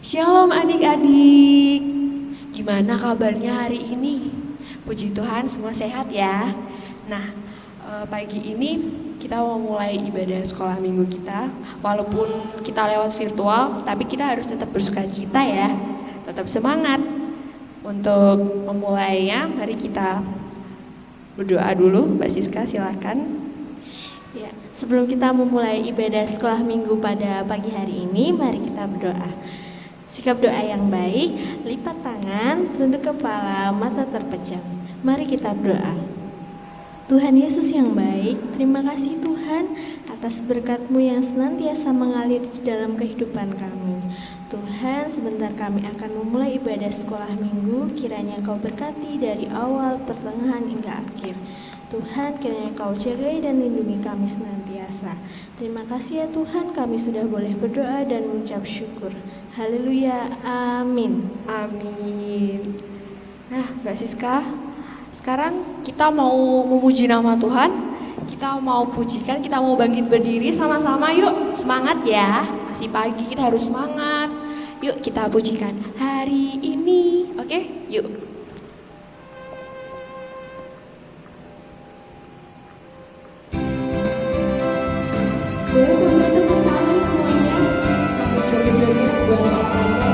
Shalom adik-adik, gimana kabarnya hari ini? Puji Tuhan semua sehat ya. Nah, pagi ini kita mau mulai ibadah sekolah minggu kita. Walaupun kita lewat virtual, tapi kita harus tetap bersukacita ya. Tetap semangat. Untuk memulainya, mari kita berdoa dulu. Mbak Siska silakan. Ya, sebelum kita memulai ibadah sekolah minggu pada pagi hari ini, mari kita berdoa. Sikap doa yang baik, lipat tangan, tunduk kepala, mata terpejam. Mari kita berdoa. Tuhan Yesus yang baik, terima kasih Tuhan atas berkat-Mu yang senantiasa mengalir di dalam kehidupan kami. Tuhan, sebentar kami akan memulai ibadah sekolah minggu, kiranya Kau berkati dari awal, pertengahan hingga akhir. Tuhan, kiranya Kau jagai dan lindungi kami senantiasa. Terima kasih ya Tuhan, kami sudah boleh berdoa dan mengucap syukur. Haleluya, amin. Amin. Nah, Mbak Siska, sekarang kita mau memuji nama Tuhan. Kita mau pujikan, kita mau bangkit berdiri sama-sama. Yuk, semangat ya. Masih pagi, kita harus semangat. Yuk, kita pujikan hari ini. Oke, yuk. Boleh sambil tepuk tangan semuanya, sambil joget-joget buat olahraga.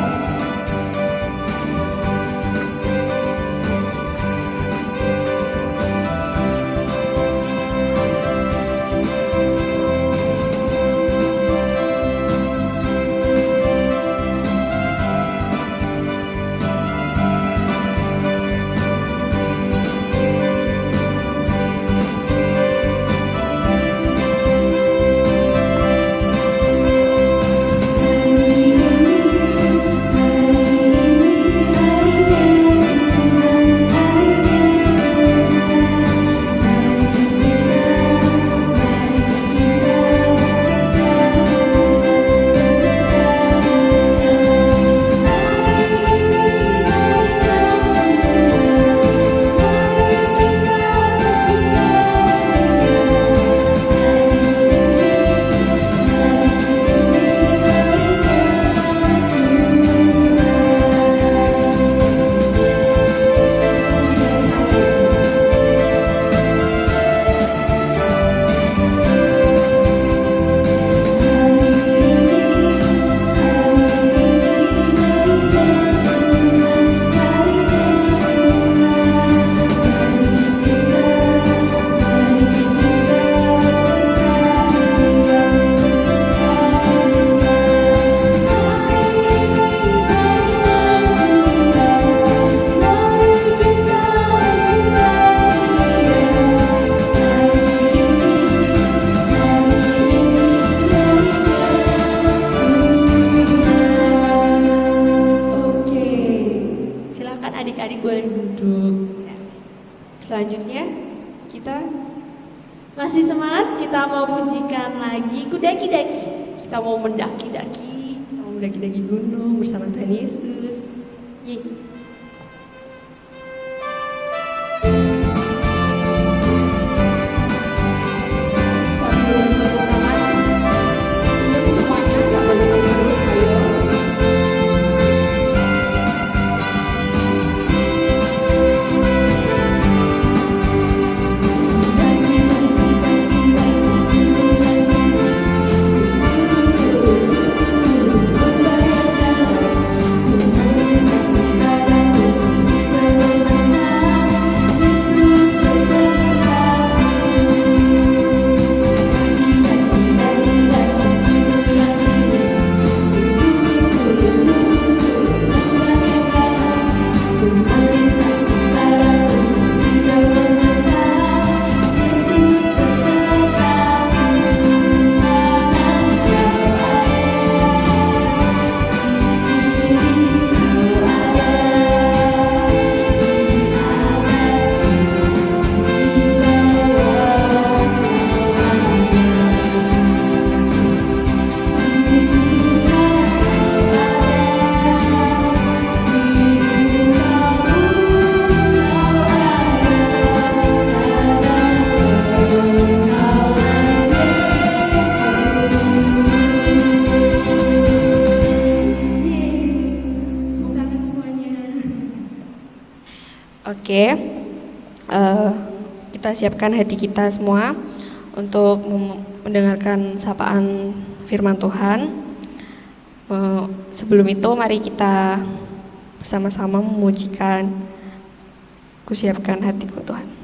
Adik-adik boleh duduk. Selanjutnya kita Masih semangat, kita mau pujikan lagi Kudaki-daki. Kita mau mendaki-daki, kita mau mendaki-daki gunung bersama Tuhan Yesus. Yeay. Pada Oke, kita siapkan hati kita semua untuk mendengarkan sapaan firman Tuhan. Sebelum itu mari kita bersama-sama memujikan Kusiapkan hatiku Tuhan.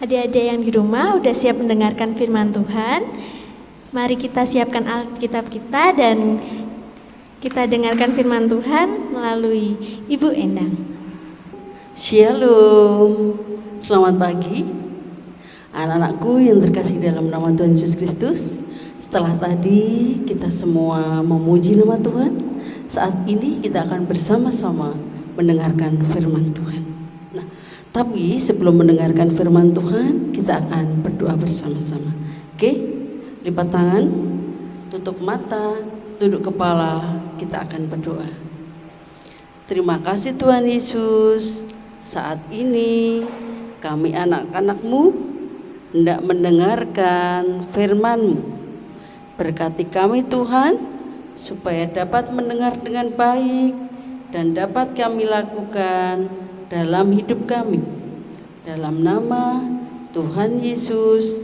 Adik-adik yang di rumah udah siap mendengarkan firman Tuhan? Mari kita siapkan Alkitab kita dan kita dengarkan firman Tuhan melalui Ibu Endang. Shalom, selamat pagi anak-anakku yang terkasih dalam nama Tuhan Yesus Kristus. Setelah tadi kita semua memuji nama Tuhan, saat ini kita akan bersama-sama mendengarkan firman Tuhan. Tapi sebelum mendengarkan firman Tuhan, kita akan berdoa bersama-sama. Oke, lipat tangan, tutup mata, tunduk kepala, kita akan berdoa. Terima kasih Tuhan Yesus, saat ini kami anak-anak-Mu hendak mendengarkan firman-Mu. Berkati kami Tuhan, supaya dapat mendengar dengan baik dan dapat kami lakukan dalam hidup kami, dalam nama Tuhan Yesus,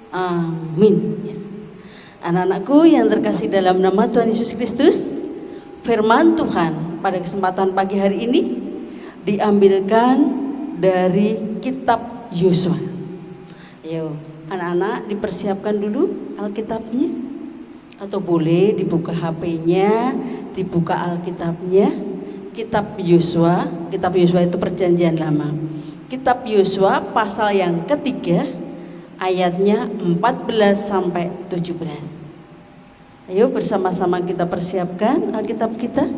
amin. Anak-anakku yang terkasih dalam nama Tuhan Yesus Kristus, firman Tuhan pada kesempatan pagi hari ini diambilkan dari kitab Yosua. Ayo anak-anak dipersiapkan dulu Alkitabnya, atau boleh dibuka HP-nya, dibuka Alkitabnya. Kitab Yosua itu perjanjian lama. Kitab Yosua pasal yang ketiga ayatnya 14 sampai 17. Ayo bersama-sama kita persiapkan Alkitab kita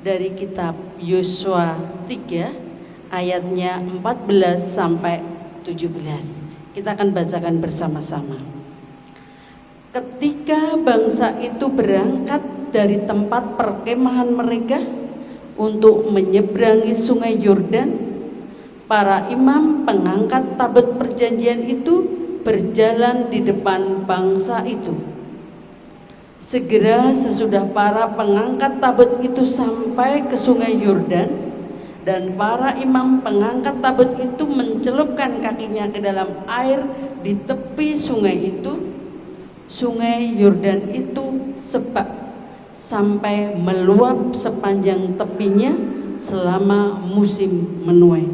dari kitab Yosua 3 ayatnya 14 sampai 17. Kita akan bacakan bersama-sama. Ketika bangsa itu berangkat dari tempat perkemahan mereka untuk menyeberangi sungai Yordan, para imam pengangkat tabut perjanjian itu berjalan di depan bangsa itu. Segera sesudah para pengangkat tabut itu sampai ke sungai Yordan, Dan para imam pengangkat tabut itu mencelupkan kakinya ke dalam air di tepi sungai itu. Sungai Yordan itu sebab sampai meluap sepanjang tepinya selama musim menuai.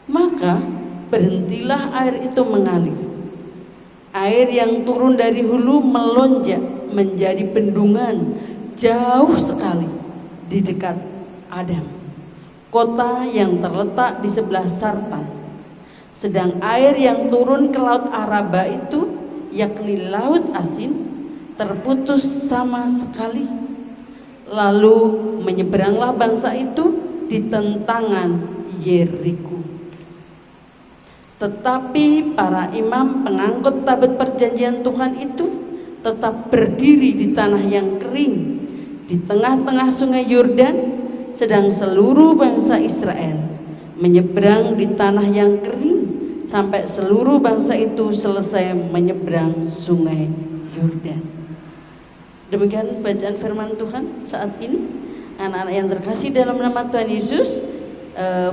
Maka berhentilah air itu mengalir. Air yang turun dari hulu melonjak menjadi bendungan jauh sekali di dekat Adam, kota yang terletak di sebelah Sartan. Sedang air yang turun ke laut Araba itu, yakni laut asin, terputus sama sekali. Lalu menyeberanglah bangsa itu di tentangan Yeriko. Tetapi para imam pengangkut tabut perjanjian Tuhan itu tetap berdiri di tanah yang kering di tengah-tengah sungai Yordan, sedang seluruh bangsa Israel menyeberang di tanah yang kering sampai seluruh bangsa itu selesai menyeberang sungai Yordan. Demikian bacaan firman Tuhan saat ini. Anak-anak yang terkasih dalam nama Tuhan Yesus,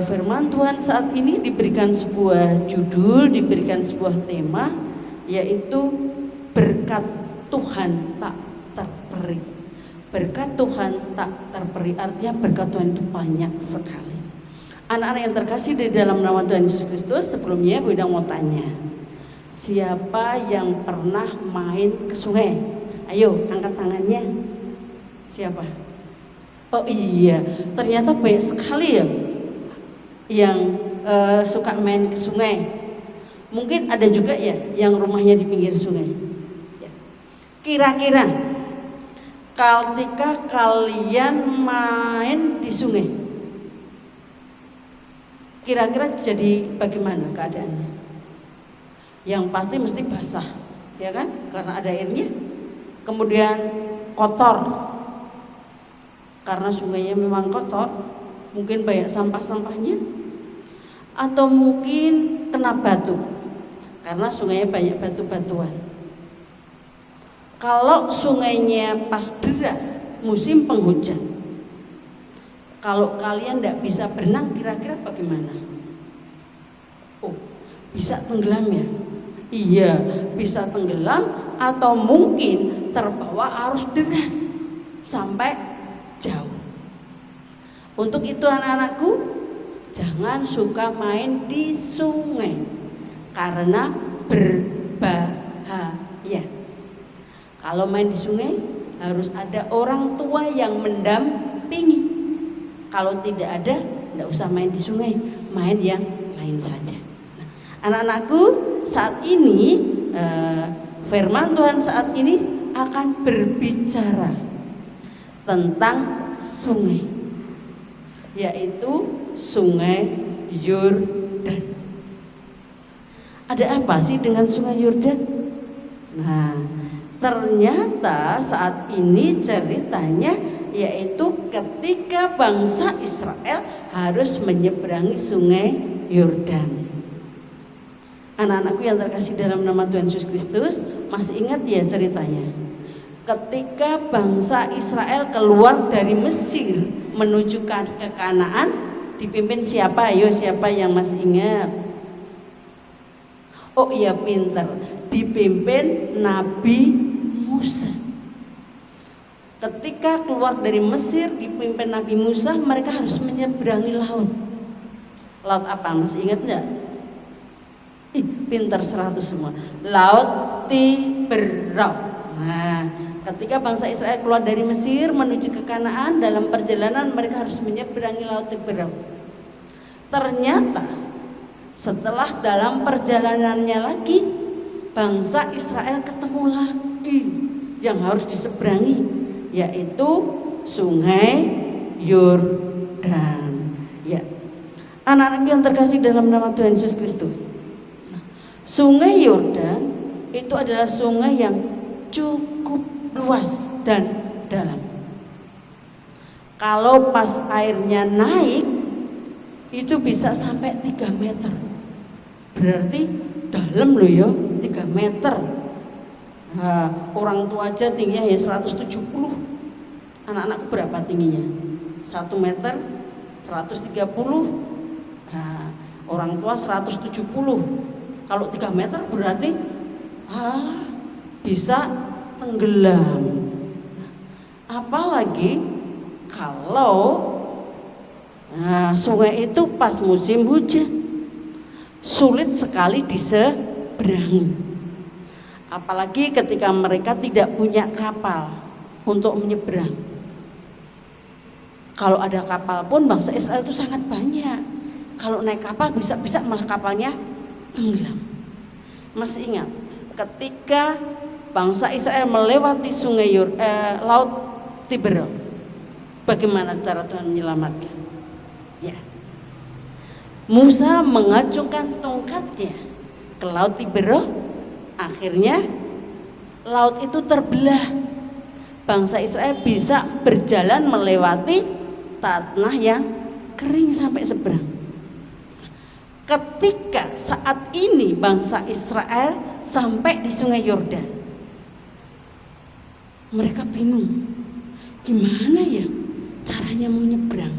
firman Tuhan saat ini diberikan sebuah judul, diberikan sebuah tema, yaitu berkat Tuhan tak terperi. Berkat Tuhan tak terperi, artinya berkat Tuhan itu banyak sekali. Anak-anak yang terkasih di dalam nama Tuhan Yesus Kristus, sebelumnya Bu Ida mau tanya, siapa yang pernah main ke sungai? Ayo angkat tangannya. Siapa? Oh iya, ternyata banyak sekali ya yang suka main ke sungai. Mungkin ada juga ya yang rumahnya di pinggir sungai. Kira-kira ketika kalian main di sungai, kira-kira jadi bagaimana keadaannya? Yang pasti mesti basah, ya kan? Karena ada airnya. Kemudian kotor, karena sungainya memang kotor. Mungkin banyak sampah-sampahnya. Atau mungkin kena batu, karena sungainya banyak batu-batuan. Kalau sungainya pas deras musim penghujan, kalau kalian tidak bisa berenang, kira-kira bagaimana? Oh, bisa tenggelam ya? Iya, bisa tenggelam atau mungkin terbawa arus deras sampai jauh. Untuk itu anak-anakku, jangan suka main di sungai karena berbahaya. Kalau main di sungai harus ada orang tua yang mendampingi. Kalau tidak ada, tidak usah main di sungai, main yang lain saja. Nah, anak-anakku, saat ini firman Tuhan saat ini akan berbicara tentang sungai, yaitu sungai Yordan. Ada apa sih dengan sungai Yordan? Nah, ternyata saat ini ceritanya yaitu ketika bangsa Israel harus menyeberangi sungai Yordan. Anak-anakku yang terkasih dalam nama Tuhan Yesus Kristus, masih ingat ya ceritanya? Ketika bangsa Israel keluar dari Mesir menuju ke Kanaan, dipimpin siapa? Ayo, siapa yang masih ingat? Oh iya, pinter. Dipimpin Nabi Musa. Ketika keluar dari Mesir dipimpin Nabi Musa, mereka harus menyeberangi laut. Laut apa? Masih ingat enggak? Pinter 100 semua. Laut Tiberau. Nah, ketika bangsa Israel keluar dari Mesir menuju ke Kanaan, dalam perjalanan mereka harus menyeberangi laut Tiberau. Ternyata setelah dalam perjalanannya lagi, bangsa Israel ketemu lagi yang harus diseberangi, yaitu sungai Yordan. Ya, anak-anak yang terkasih dalam nama Tuhan Yesus Kristus, sungai Yordan itu adalah sungai yang cukup luas dan dalam. Kalau pas airnya naik, itu bisa sampai 3 meter. Berarti dalam loh ya, 3 meter. Nah, orang tua aja tingginya ya 170. Anak-anakku berapa tingginya? 1 meter 130, nah, orang tua 170. Kalau 3 meter berarti bisa tenggelam. Apalagi kalau sungai itu pas musim hujan, sulit sekali diseberangi. Apalagi ketika mereka tidak punya kapal untuk menyeberang. Kalau ada kapal pun bangsa Israel itu sangat banyak. Kalau naik kapal bisa malah kapalnya tenggelam. Masih ingat ketika bangsa Israel melewati laut Tiberon, bagaimana cara Tuhan menyelamatkan? Ya, Musa mengacungkan tongkatnya ke laut Tiberon, akhirnya laut itu terbelah. Bangsa Israel bisa berjalan melewati tanah yang kering sampai seberang. Ketika saat ini bangsa Israel sampai di sungai Yordan, mereka bingung, gimana ya caranya mau nyebrang?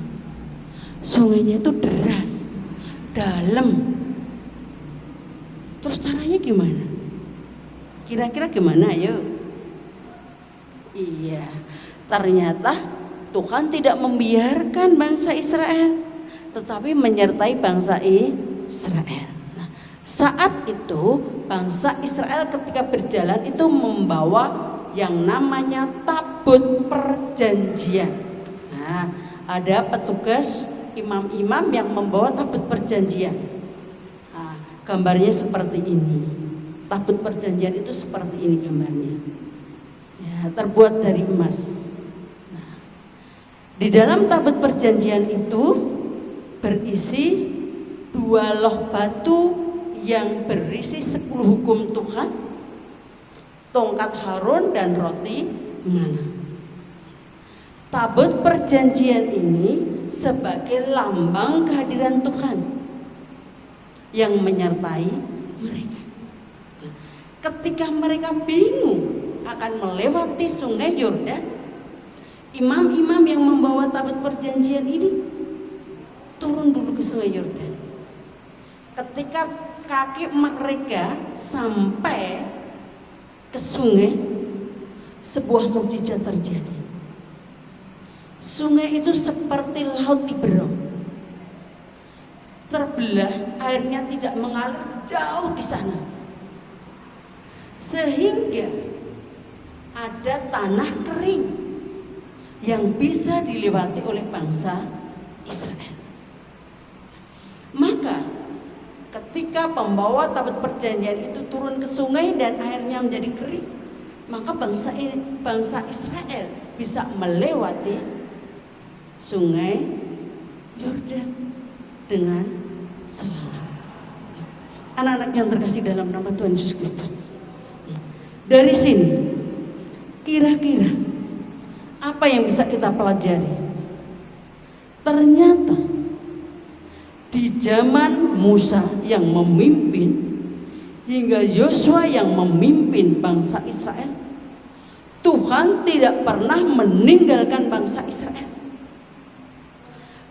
Sungainya itu deras, dalam. Terus caranya gimana? Kira-kira gimana? Ayo. Iya, ternyata Tuhan tidak membiarkan bangsa Israel, tetapi menyertai bangsa Israel. Nah, saat itu bangsa Israel ketika berjalan itu membawa yang namanya tabut perjanjian. Nah, ada petugas imam-imam yang membawa tabut perjanjian. Nah, gambarnya seperti ini. Tabut perjanjian itu seperti ini gambarnya. Ya, terbuat dari emas. Di dalam tabut perjanjian itu berisi 2 loh batu yang berisi 10 hukum Tuhan, tongkat Harun dan roti mana. Tabut perjanjian ini sebagai lambang kehadiran Tuhan yang menyertai mereka. Ketika mereka bingung akan melewati sungai Yordan, imam-imam yang membawa tabut perjanjian ini turun dulu ke sungai Yordan. Ketika kaki mereka sampai ke sungai, sebuah mukjizat terjadi. Sungai itu seperti laut Tiberon, terbelah, airnya tidak mengalir jauh di sana, sehingga ada tanah kering yang bisa dilewati oleh bangsa Israel. Maka ketika pembawa tabut perjanjian itu turun ke sungai dan airnya menjadi kering, maka bangsa Israel bisa melewati sungai Yordan dengan selamat. Anak-anak yang terkasih dalam nama Tuhan Yesus Kristus, dari sini kira-kira apa yang bisa kita pelajari? Ternyata di zaman Musa yang memimpin hingga Yosua yang memimpin bangsa Israel, Tuhan tidak pernah meninggalkan bangsa Israel.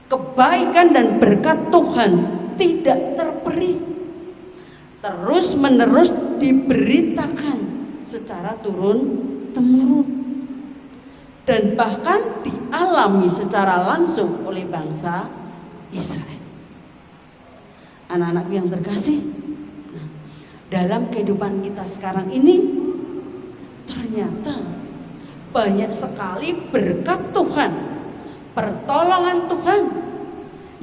Kebaikan dan berkat Tuhan tidak terperi, terus menerus diberitakan secara turun-temurun, dan bahkan dialami secara langsung oleh bangsa Israel. Anak-anak yang terkasih, dalam kehidupan kita sekarang ini ternyata banyak sekali berkat Tuhan, pertolongan Tuhan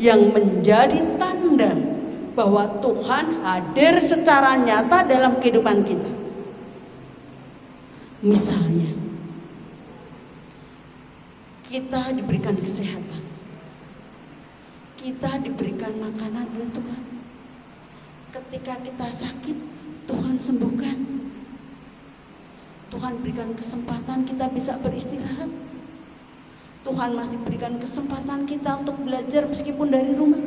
yang menjadi tanda bahwa Tuhan hadir secara nyata dalam kehidupan kita. Misalnya, kita diberikan kesehatan, kita diberikan makanan oleh Tuhan. Ketika kita sakit, Tuhan sembuhkan. Tuhan berikan kesempatan kita bisa beristirahat. Tuhan masih berikan kesempatan kita untuk belajar meskipun dari rumah.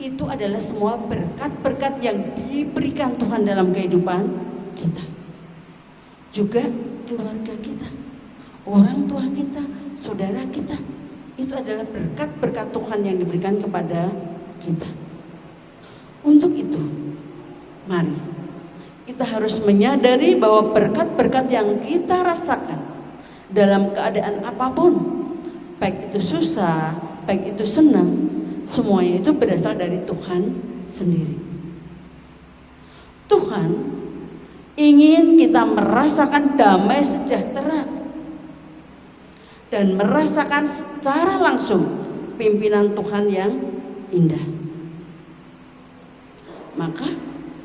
Itu adalah semua berkat-berkat yang diberikan Tuhan dalam kehidupan kita. Juga keluarga kita, orang tua kita, saudara kita, Itu adalah berkat-berkat Tuhan yang diberikan kepada kita. Untuk itu, mari kita harus menyadari bahwa berkat-berkat yang kita rasakan dalam keadaan apapun, baik itu susah, baik itu senang, semuanya itu berasal dari Tuhan sendiri. Tuhan ingin kita merasakan damai sejahtera dan merasakan secara langsung pimpinan Tuhan yang indah. Maka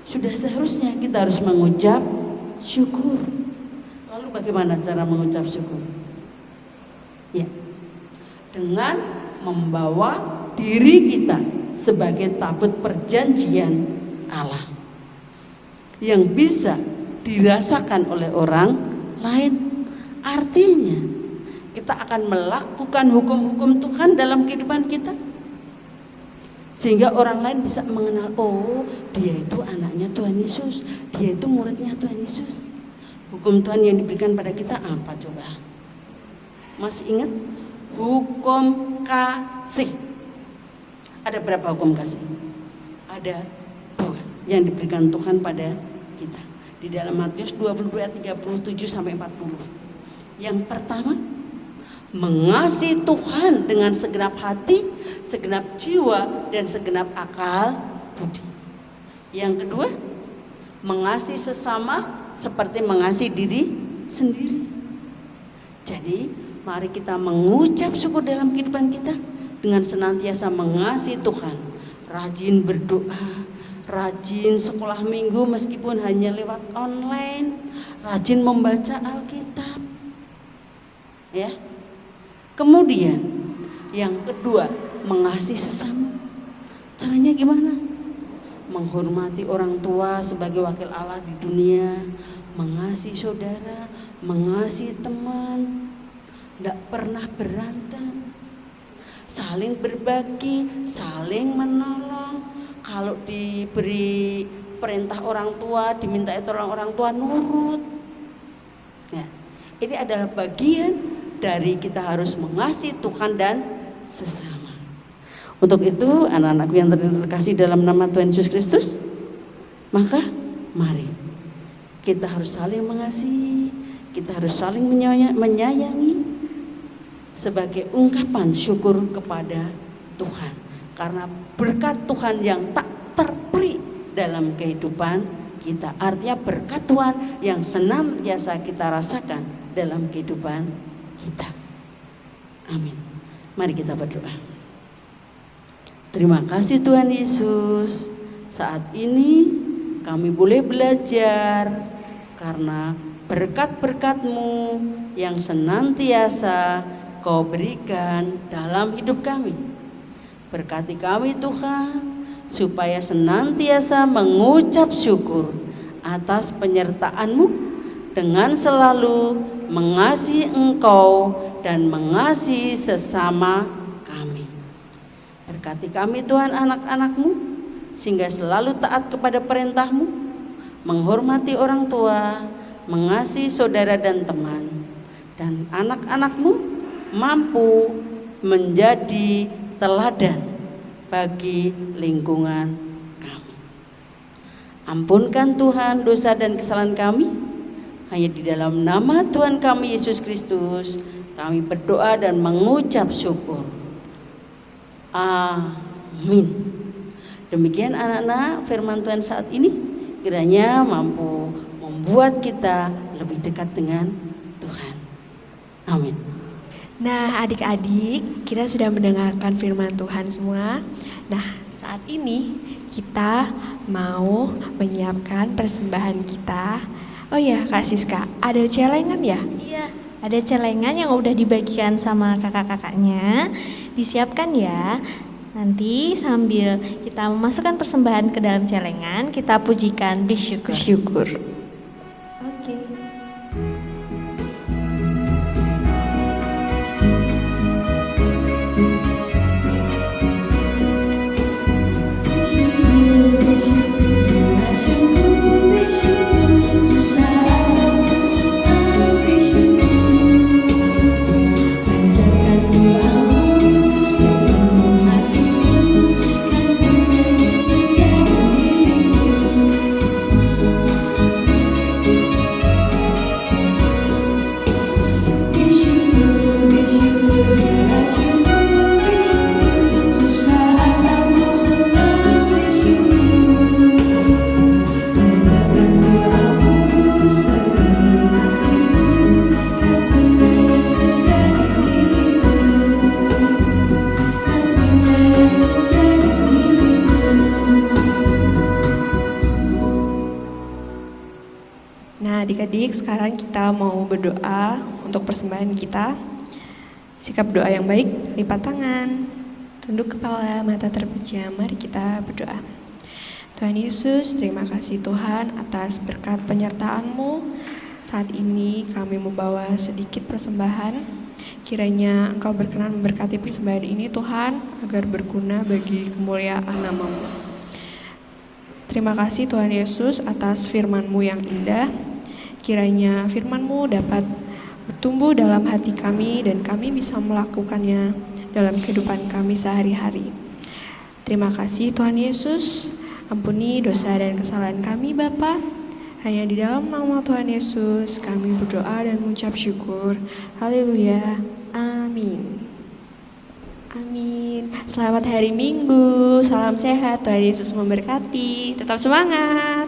sudah seharusnya kita harus mengucap syukur. Lalu bagaimana cara mengucap syukur? Ya, dengan membawa diri kita sebagai tabut perjanjian Allah yang bisa dirasakan oleh orang lain. Artinya kita akan melakukan hukum-hukum Tuhan dalam kehidupan kita, sehingga orang lain bisa mengenal, oh dia itu anaknya Tuhan Yesus, dia itu muridnya Tuhan Yesus. Hukum Tuhan yang diberikan pada kita apa coba? Masih ingat? Hukum kasih. Ada berapa hukum kasih? Ada 2 yang diberikan Tuhan pada kita. Di dalam Matius 22 ayat 37 sampai 40. Yang pertama, mengasihi Tuhan dengan segenap hati, segenap jiwa, dan segenap akal budi. Yang kedua, mengasihi sesama seperti mengasihi diri sendiri. Jadi mari kita mengucap syukur dalam kehidupan kita dengan senantiasa mengasihi Tuhan, rajin berdoa, rajin sekolah minggu meskipun hanya lewat online, rajin membaca Alkitab, ya. Kemudian yang kedua, mengasihi sesama. Caranya gimana? Menghormati orang tua sebagai wakil Allah di dunia, mengasihi saudara, mengasihi teman, tidak pernah berantem, saling berbagi, saling menolong. Kalau diberi perintah orang tua, diminta itu orang tua nurut. Ya, ini adalah bagian dari kita harus mengasihi Tuhan dan sesama. Untuk itu anak-anakku yang terkasih dalam nama Tuhan Yesus Kristus, maka mari kita harus saling mengasihi, kita harus saling menyayangi sebagai ungkapan syukur kepada Tuhan, karena berkat Tuhan yang tak terperi dalam kehidupan kita. Artinya berkat Tuhan yang senantiasa kita rasakan dalam kehidupan kita. Amin. Mari kita berdoa. Terima kasih Tuhan Yesus, saat ini kami boleh belajar karena berkat-berkat-Mu yang senantiasa Kau berikan dalam hidup kami. Berkati kami Tuhan, supaya senantiasa mengucap syukur atas penyertaan-Mu dengan selalu mengasihi Engkau dan mengasihi sesama kami. Berkati kami Tuhan anak-anak-Mu, sehingga selalu taat kepada perintah-Mu, menghormati orang tua, mengasihi saudara dan teman, dan anak-anak-Mu mampu menjadi teladan bagi lingkungan kami. Ampunkan Tuhan dosa dan kesalahan kami. Hanya di dalam nama Tuhan kami Yesus Kristus kami berdoa dan mengucap syukur. Amin. Demikian anak-anak firman Tuhan saat ini, kiranya mampu membuat kita lebih dekat dengan Tuhan. Amin. Nah, adik-adik, kita sudah mendengarkan firman Tuhan semua. Nah, saat ini kita mau menyiapkan persembahan kita. Oh ya, Kak Siska, ada celengan ya? Iya, ada celengan yang udah dibagikan sama kakak-kakaknya. Disiapkan ya. Nanti sambil kita memasukkan persembahan ke dalam celengan, kita pujikan bersyukur. Bersyukur. Oke. Panjatkan doamu adik-adik, sekarang kita mau berdoa untuk persembahan kita. Sikap doa yang baik, lipat tangan, tunduk kepala, mata terpejam. Mari kita berdoa. Tuhan Yesus, terima kasih Tuhan atas berkat penyertaan-Mu. Saat ini kami membawa sedikit persembahan. Kiranya Engkau berkenan memberkati persembahan ini Tuhan, agar berguna bagi kemuliaan nama-Mu. Terima kasih Tuhan Yesus atas firman-Mu yang indah. Kiranya firman-Mu dapat bertumbuh dalam hati kami dan kami bisa melakukannya dalam kehidupan kami sehari-hari. Terima kasih Tuhan Yesus. Ampuni dosa dan kesalahan kami Bapa. Hanya di dalam nama Tuhan Yesus kami berdoa dan mengucap syukur. Haleluya. Amin. Amin. Selamat hari Minggu. Salam sehat. Tuhan Yesus memberkati. Tetap semangat.